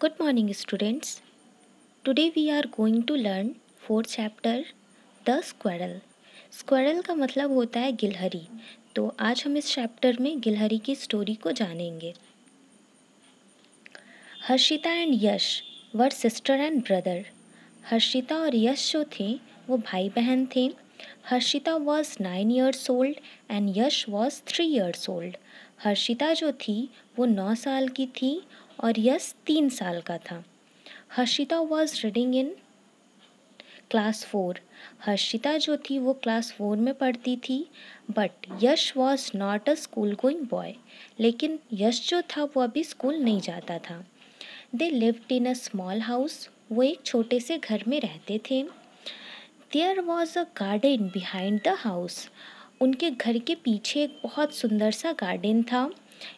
Good morning, students. Today we are going to learn fourth chapter, The Squirrel. Squirrel का मतलब होता है गिलहरी। तो आज हम इस चैप्टर में गिलहरी की स्टोरी को जानेंगे। Harshita and Yash were sister and brother. Harshita और यश जो थे वो भाई बहन थे। Harshita was 9 years old and Yash was 3 years old. Harshita जो थी वो 9 साल की थी और यश 3 साल का था। Harshita was reading in class 4। Harshita जो थी वो क्लास 4 में पढ़ती थी। But Yash was not a school going boy. लेकिन यश जो था वो अभी स्कूल नहीं जाता था। They lived in a small house. वो एक छोटे से घर में रहते थे। There was a garden behind the house. उनके घर के पीछे एक बहुत सुंदर सा गार्डन था।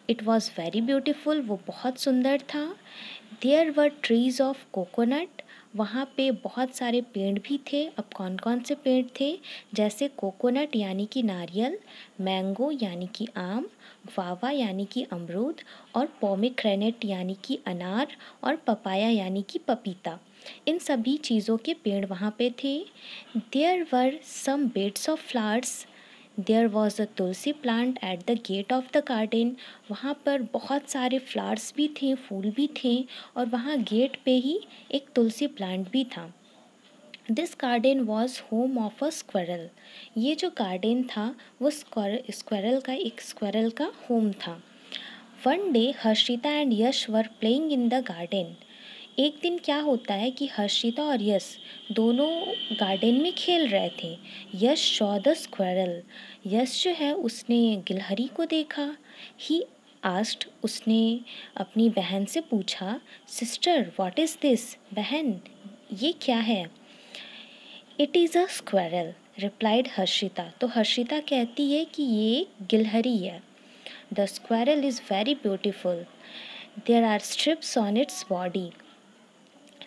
It was very beautiful. वो बहुत सुंदर था। There were trees of coconut. वहाँ पे बहुत सारे पेड़ भी थे। अब कौन कौन से पेड़ थे? जैसे कोकोनट यानी कि नारियल, मैंगो यानी कि आम, गुआवा यानी कि अमरूद और पोमेग्रेनेट यानी कि अनार और पपाया यानी कि पपीता। इन सभी चीज़ों के पेड़ वहाँ पे थे। There were some beds of flowers. There was a tulsi plant at the gate of the garden. वहाँ पर बहुत सारे फ्लावर्स भी थे, फूल भी थे और वहाँ गेट पे ही एक तुलसी प्लांट भी था। This garden was home of a squirrel. ये जो गार्डन था वो स्क्वायरल का होम था। One day Harshita and Yash were playing in the garden. एक दिन क्या होता है कि हर्षिता और यश दोनों गार्डन में खेल रहे थे। यश सॉ द स्क्वायरल। यश जो है उसने गिलहरी को देखा। ही आस्क्ड, उसने अपनी बहन से पूछा, सिस्टर व्हाट इज़ दिस? बहन ये क्या है? It is a squirrel replied Harshita. तो हर्षिता कहती है कि ये गिलहरी है। The squirrel is very beautiful. There are strips on its body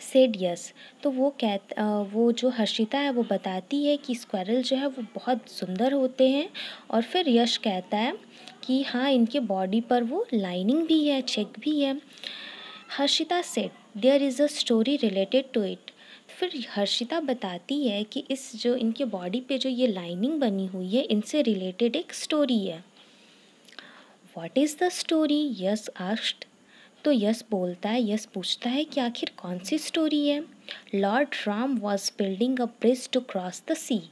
said yes. तो वो जो हर्षिता है वो बताती है कि स्क्वायरल जो है वो बहुत सुंदर होते हैं। और फिर यश कहता है कि हाँ, इनके बॉडी पर वो लाइनिंग भी है, चेक भी है। Harshita said there is a story related to it. फिर हर्षिता बताती है कि इस जो इनके बॉडी पे जो ये लाइनिंग बनी हुई है इनसे रिलेटेड एक स्टोरी है। What is the story? Yash asked. तो यस बोलता है, यस पूछता है कि आखिर कौन सी स्टोरी है? Lord Ram was building a bridge to cross the sea.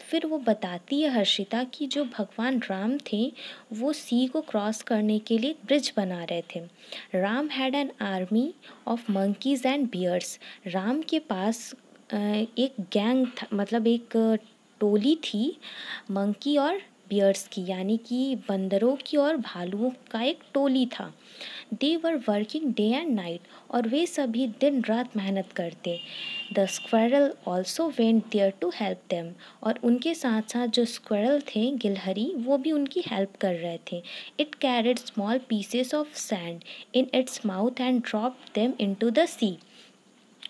फिर वो बताती है हर्षिता कि जो भगवान राम थे वो सी को क्रॉस करने के लिए ब्रिज बना रहे थे। Ram had an army of monkeys and bears. Ram के पास एक गैंग था, मतलब एक टोली थी मंकी और बियर्स की, यानी कि बंदरों की और भालुओं का एक टोली था। They were working day and night. और वे सभी दिन रात मेहनत करते। The squirrel also went there to help them. और उनके साथ साथ जो स्क्वायरल थे, गिलहरी, वो भी उनकी हेल्प कर रहे थे। It carried small pieces of sand in its mouth and drop them into the sea.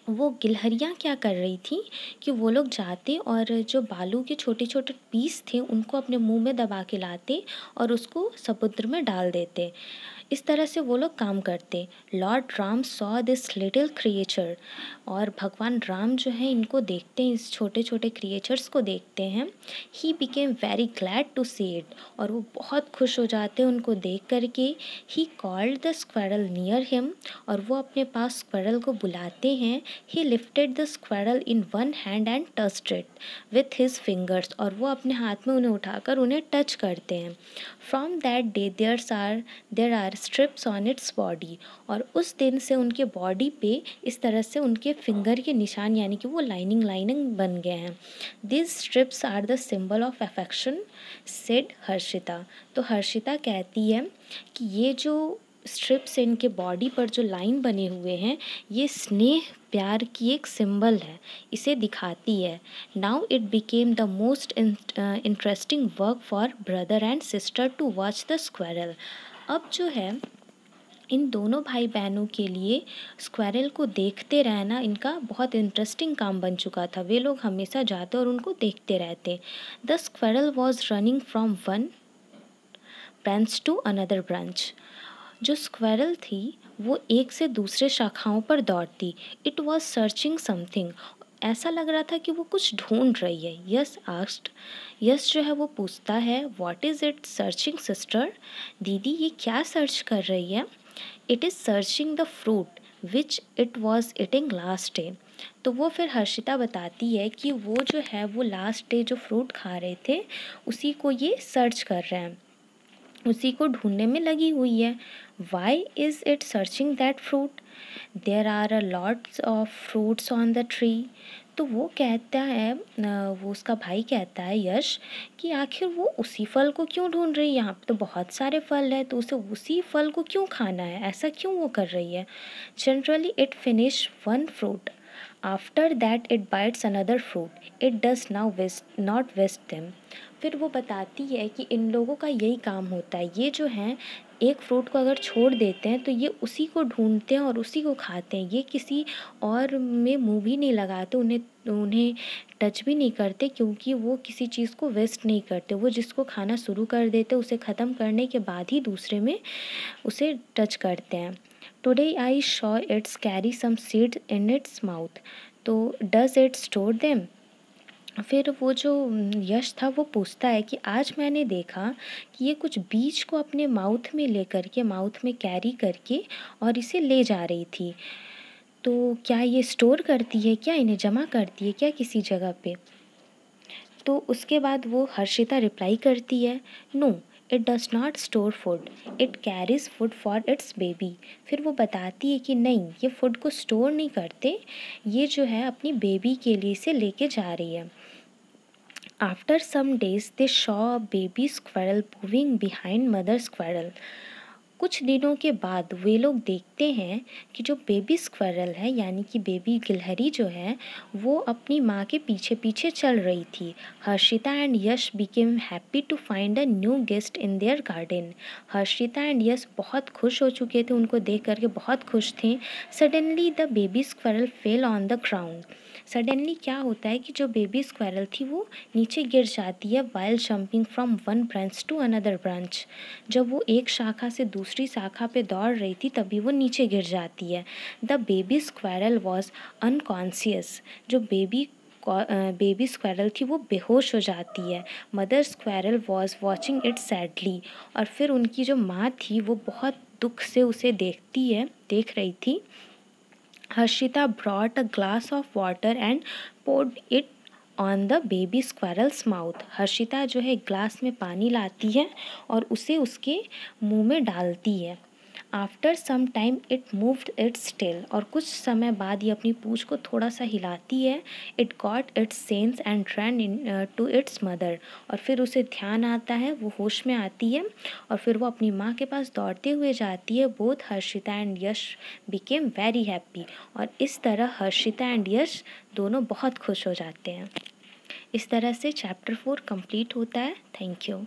वो गिलहरियाँ क्या कर रही थी कि वो लोग जाते और जो बालू के छोटे छोटे पीस थे उनको अपने मुंह में दबा के लाते और उसको समुद्र में डाल देते। इस तरह से वो लोग काम करते। Lord Ram saw this little creature. और भगवान राम जो है इनको देखते हैं, इस छोटे छोटे क्रिएचर्स को देखते हैं। He became very glad to see it. और वो बहुत खुश हो जाते हैं उनको देख करके। He called the squirrel near him. और वो अपने पास स्क्वायरल को बुलाते हैं। ही lifted the squirrel in one hand and touched it with his fingers. और वो अपने हाथ में उन्हें उठाकर उन्हें टच करते हैं। From that day there are strips on its body. और उस दिन से उनके बॉडी पे इस तरह से उनके फिंगर के निशान, यानी कि वो लाइनिंग बन गए हैं। This strips are the symbol of affection said Harshita. तो हर्षिता कहती है कि ये जो स्ट्रिप्स इनके बॉडी पर जो लाइन बने हुए हैं ये स्नेह प्यार की एक सिंबल है, इसे दिखाती है। Now it became the most interesting work for brother and sister to watch the squirrel. अब जो है इन दोनों भाई बहनों के लिए स्क्वायरल को देखते रहना इनका बहुत इंटरेस्टिंग काम बन चुका था। वे लोग हमेशा जाते और उनको देखते रहते। The squirrel was running from one branch to another branch. जो स्क्वायरल थी वो एक से दूसरे शाखाओं पर दौड़ती। It was searching something. ऐसा लग रहा था कि वो कुछ ढूंढ रही है। Yes asked. यस जो है वो पूछता है, what is it searching sister? दीदी ये क्या सर्च कर रही है? It is searching the fruit which it was eating last day. तो वो फिर हर्षिता बताती है कि वो जो है वो लास्ट डे जो फ्रूट खा रहे थे उसी को ये सर्च कर रहे हैं, उसी को ढूंढने में लगी हुई है। Why is it searching that fruit? There are a lots of fruits on the tree. तो वो कहता है, वो उसका भाई कहता है यश, कि आखिर वो उसी फल को क्यों ढूंढ रही है? यहाँ पे तो बहुत सारे फल है, तो उसे उसी फल को क्यों खाना है? ऐसा क्यों वो कर रही है? Generally it finish one fruit, after that it bites another fruit, it does now waste not waste them. फिर वो बताती है कि इन लोगों का यही काम होता है, ये जो हैं एक फ्रूट को अगर छोड़ देते हैं तो ये उसी को ढूंढते हैं और उसी को खाते हैं। ये किसी और में मुंह भी नहीं लगाते, उन्हें टच भी नहीं करते, क्योंकि वो किसी चीज़ को वेस्ट नहीं करते। वो जिसको खाना शुरू कर देते उसे ख़त्म करने के बाद ही दूसरे में उसे टच करते हैं। Today I saw its carry some seeds in its mouth, तो डज इट स्टोर देम? फिर वो जो यश था वो पूछता है कि आज मैंने देखा कि ये कुछ बीज को अपने माउथ में लेकर के, माउथ में कैरी करके और इसे ले जा रही थी। तो क्या ये स्टोर करती है क्या, इन्हें जमा करती है क्या किसी जगह पे? तो उसके बाद वो हर्षिता रिप्लाई करती है, no it does not store food, it carries food for its baby. फिर वो बताती है कि नहीं, ये फूड को स्टोर नहीं करते, ये जो है अपनी बेबी के लिए इसे लेके जा रही है। After some days they saw a baby squirrel moving behind mother squirrel. कुछ दिनों के बाद वे लोग देखते हैं कि जो बेबी स्क्वायरल है, यानी कि बेबी गिलहरी जो है, वो अपनी माँ के पीछे पीछे चल रही थी। Harshita and Yash became happy to find a new guest in their garden. Harshita and Yash बहुत खुश हो चुके थे, उनको देख करके बहुत खुश थे। Suddenly the baby squirrel fell on the ground. Suddenly क्या होता है कि जो बेबी स्क्वायरल थी वो नीचे गिर जाती है, while jumping from one branch to another branch. जब वो एक शाखा से दूसरी शाखा पे दौड़ रही थी तभी वो नीचे गिर जाती है। The baby squirrel was unconscious. जो बेबी स्क्वायरल थी वो बेहोश हो जाती है। Mother squirrel was watching it sadly. और फिर उनकी जो माँ थी वो बहुत दुख से उसे देख रही थी। Harshita brought a glass of water and poured it on the baby squirrel's mouth. Harshita जो है ग्लास में पानी लाती है और उसे उसके मुंह में डालती है। After some time it moved its tail. और कुछ समय बाद ये अपनी पूँछ को थोड़ा सा हिलाती है। It got its sense and run into its mother. और फिर उसे ध्यान आता है, वो होश में आती है और फिर वो अपनी माँ के पास दौड़ते हुए जाती है। Both Harshita and Yash became very happy. और इस तरह हर्षिता एंड यश दोनों बहुत खुश हो जाते हैं। इस तरह से चैप्टर 4 कंप्लीट होता है। Thank you.